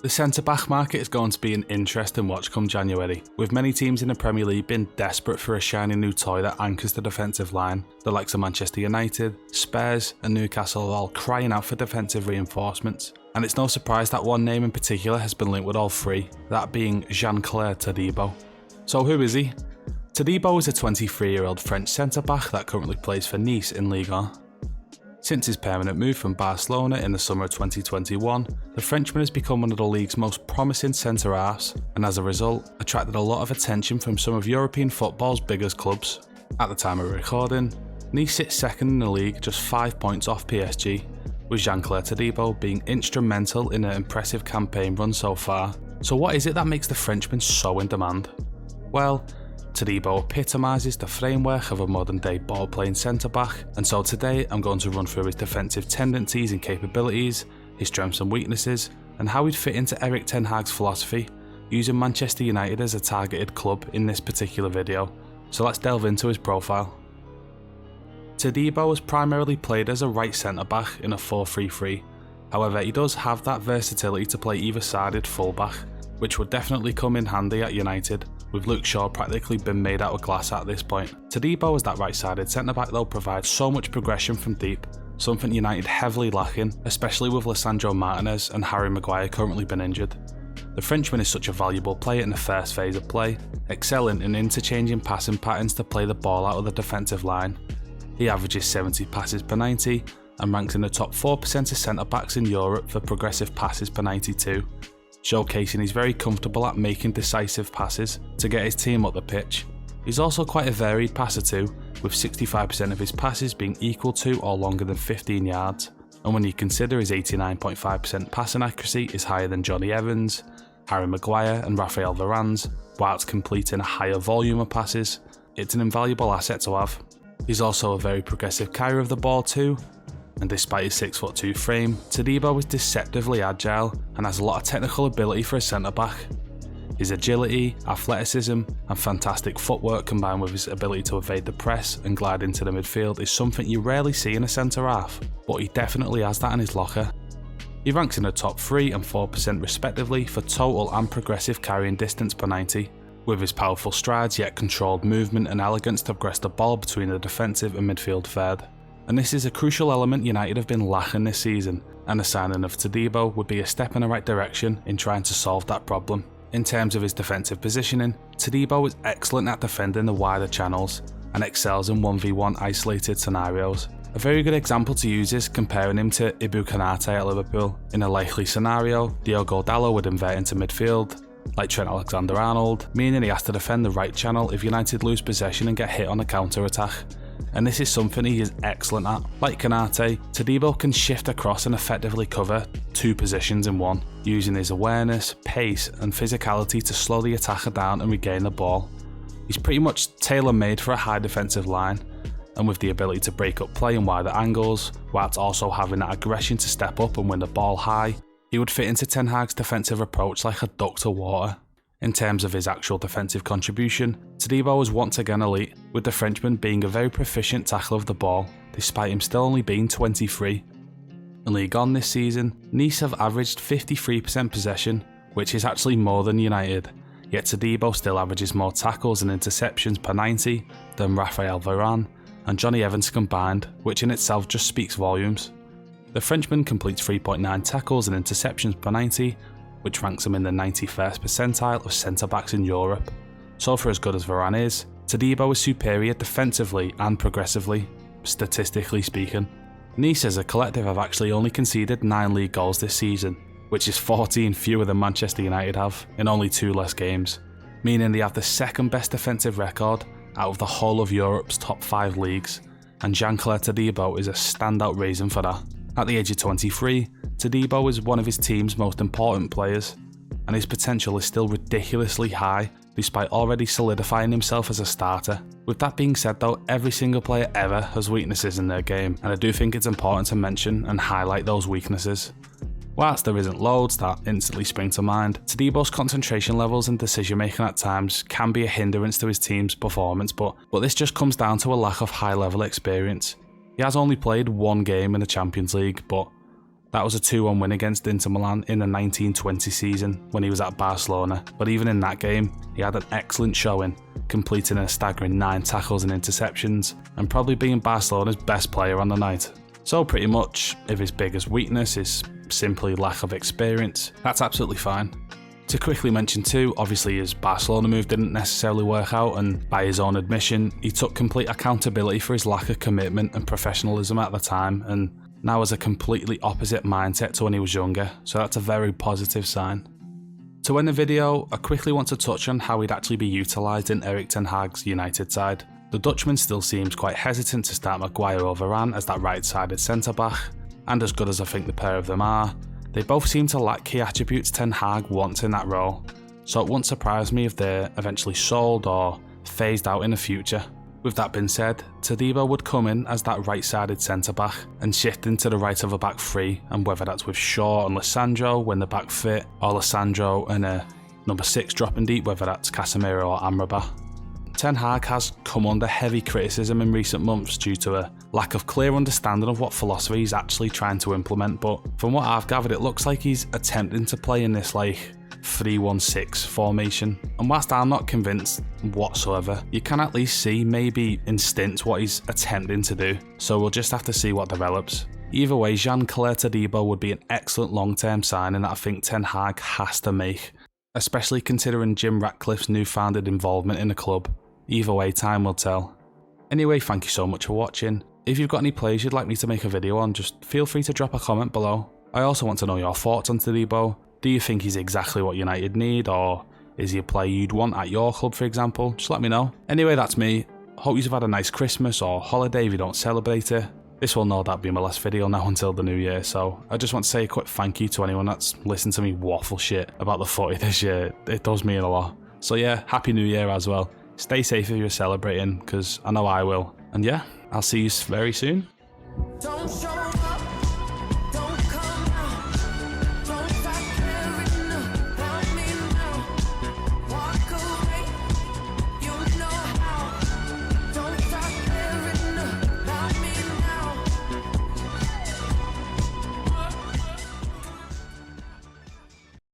The centre-back market is going to be an interesting watch come January, with many teams in the Premier League being desperate for a shiny new toy that anchors the defensive line. The likes of Manchester United, Spurs and Newcastle are all crying out for defensive reinforcements. And it's no surprise that one name in particular has been linked with all three, that being Jean-Clair Todibo. So who is he? Todibo is a 23-year-old French centre-back that currently plays for Nice in Ligue 1. Since his permanent move from Barcelona in the summer of 2021, the Frenchman has become one of the league's most promising centre-halves, and as a result, attracted a lot of attention from some of European football's biggest clubs. At the time of recording, Nice sits second in the league, just 5 points off PSG, with Jean-Clair Todibo being instrumental in an impressive campaign run so far. So what is it that makes the Frenchman so in demand? Well, Todibo epitomises the framework of a modern-day ball-playing centre-back, and so today I'm going to run through his defensive tendencies and capabilities, his strengths and weaknesses, and how he'd fit into Erik Ten Hag's philosophy, using Manchester United as a targeted club in this particular video. So let's delve into his profile. Todibo has primarily played as a right centre-back in a 4-3-3, however he does have that versatility to play either-sided full-back, which would definitely come in handy at United, with Luke Shaw practically been made out of glass at this point. Todibo as that right-sided centre-back though provides so much progression from deep, something United heavily lacking, especially with Lisandro Martinez and Harry Maguire currently been injured. The Frenchman is such a valuable player in the first phase of play, excelling in interchanging passing patterns to play the ball out of the defensive line. He averages 70 passes per 90 and ranks in the top 4% of centre-backs in Europe for progressive passes per 92. Showcasing he's very comfortable at making decisive passes to get his team up the pitch. He's also quite a varied passer too, with 65% of his passes being equal to or longer than 15 yards, and when you consider his 89.5% passing accuracy is higher than Jonny Evans, Harry Maguire and Raphael Varane's, whilst completing a higher volume of passes, it's an invaluable asset to have. He's also a very progressive carrier of the ball too, and despite his 6'2" frame, Todibo is deceptively agile and has a lot of technical ability for a centre-back. His agility, athleticism and fantastic footwork combined with his ability to evade the press and glide into the midfield is something you rarely see in a centre-half, but he definitely has that in his locker. He ranks in the top 3 and 4% respectively for total and progressive carrying distance per 90, with his powerful strides yet controlled movement and elegance to progress the ball between the defensive and midfield third. And this is a crucial element United have been lacking this season, and the signing of Todibo would be a step in the right direction in trying to solve that problem. In terms of his defensive positioning, Todibo is excellent at defending the wider channels and excels in 1v1 isolated scenarios. A very good example to use is comparing him to Ibou Konaté at Liverpool. In a likely scenario, Diogo Dalot would invert into midfield, like Trent Alexander-Arnold, meaning he has to defend the right channel if United lose possession and get hit on a counter-attack. And this is something he is excellent at. Like Konaté, Todibo can shift across and effectively cover 2 positions in one, using his awareness, pace and physicality to slow the attacker down and regain the ball. He's pretty much tailor-made for a high defensive line, and with the ability to break up play in wider angles, whilst also having that aggression to step up and win the ball high, he would fit into Ten Hag's defensive approach like a duck to water. In terms of his actual defensive contribution, Todibo was once again elite, with the Frenchman being a very proficient tackler of the ball, despite him still only being 23. In Ligue 1 this season, Nice have averaged 53% possession, which is actually more than United, yet Todibo still averages more tackles and interceptions per 90 than Raphael Varane and Jonny Evans combined, which in itself just speaks volumes. The Frenchman completes 3.9 tackles and interceptions per 90, which ranks him in the 91st percentile of centre-backs in Europe. So for as good as Varane is, Todibo is superior defensively and progressively, statistically speaking. Nice as a collective have actually only conceded 9 league goals this season, which is 14 fewer than Manchester United have in only 2 less games, meaning they have the second best defensive record out of the whole of Europe's top 5 leagues, and Jean-Clair Todibo is a standout reason for that. At the age of 23, Todibo is one of his team's most important players, and his potential is still ridiculously high despite already solidifying himself as a starter. With that being said though, every single player ever has weaknesses in their game, and I do think it's important to mention and highlight those weaknesses. Whilst there isn't loads that instantly spring to mind, Todibo's concentration levels and decision making at times can be a hindrance to his team's performance, but this just comes down to a lack of high level experience. He has only played 1 game in the Champions League, but That was a 2-1 win against Inter Milan in the 1920 season when he was at Barcelona, but even in that game, he had an excellent showing, completing a staggering 9 tackles and interceptions, and probably being Barcelona's best player on the night. So pretty much, if his biggest weakness is simply lack of experience, that's absolutely fine. To quickly mention too, obviously his Barcelona move didn't necessarily work out, and by his own admission, he took complete accountability for his lack of commitment and professionalism at the time, and now has a completely opposite mindset to when he was younger, so that's a very positive sign. To end the video, I quickly want to touch on how he'd actually be utilised in Erik Ten Hag's United side. The Dutchman still seems quite hesitant to start Maguire or Varane as that right-sided centre-back, and as good as I think the pair of them are, they both seem to lack key attributes Ten Hag wants in that role, so it wouldn't surprise me if they're eventually sold or phased out in the future. With that being said, Todibo would come in as that right-sided centre-back and shift into the right of a back three, and whether that's with Shaw and Lissandro when the back fit, or Lissandro and a number 6 dropping deep, whether that's Casemiro or Amrabat. Ten Hag has come under heavy criticism in recent months due to a lack of clear understanding of what philosophy he's actually trying to implement, but from what I've gathered it looks like he's attempting to play in this 3-1-6 formation, and whilst I'm not convinced whatsoever, you can at least see maybe in stints what he's attempting to do, so we'll just have to see what develops. Either way, Jean-Clair Todibo would be an excellent long-term signing that I think Ten Hag has to make, especially considering Jim Ratcliffe's newfounded involvement in the club. Either way, time will tell. Anyway, thank you so much for watching. If you've got any players you'd like me to make a video on, just feel free to drop a comment below. I also want to know your thoughts on Todibo. Do you think he's exactly what United need, or is he a player you'd want at your club, for example? Just let me know. Anyway, that's me. Hope you've had a nice Christmas or holiday if you don't celebrate it. This will no doubt be my last video now until the new year, so I just want to say a quick thank you to anyone that's listened to me waffle shit about the footy this year. It does mean a lot. So yeah, happy new year as well. Stay safe if you're celebrating, because I know I will. And yeah, I'll see you very soon. Don't show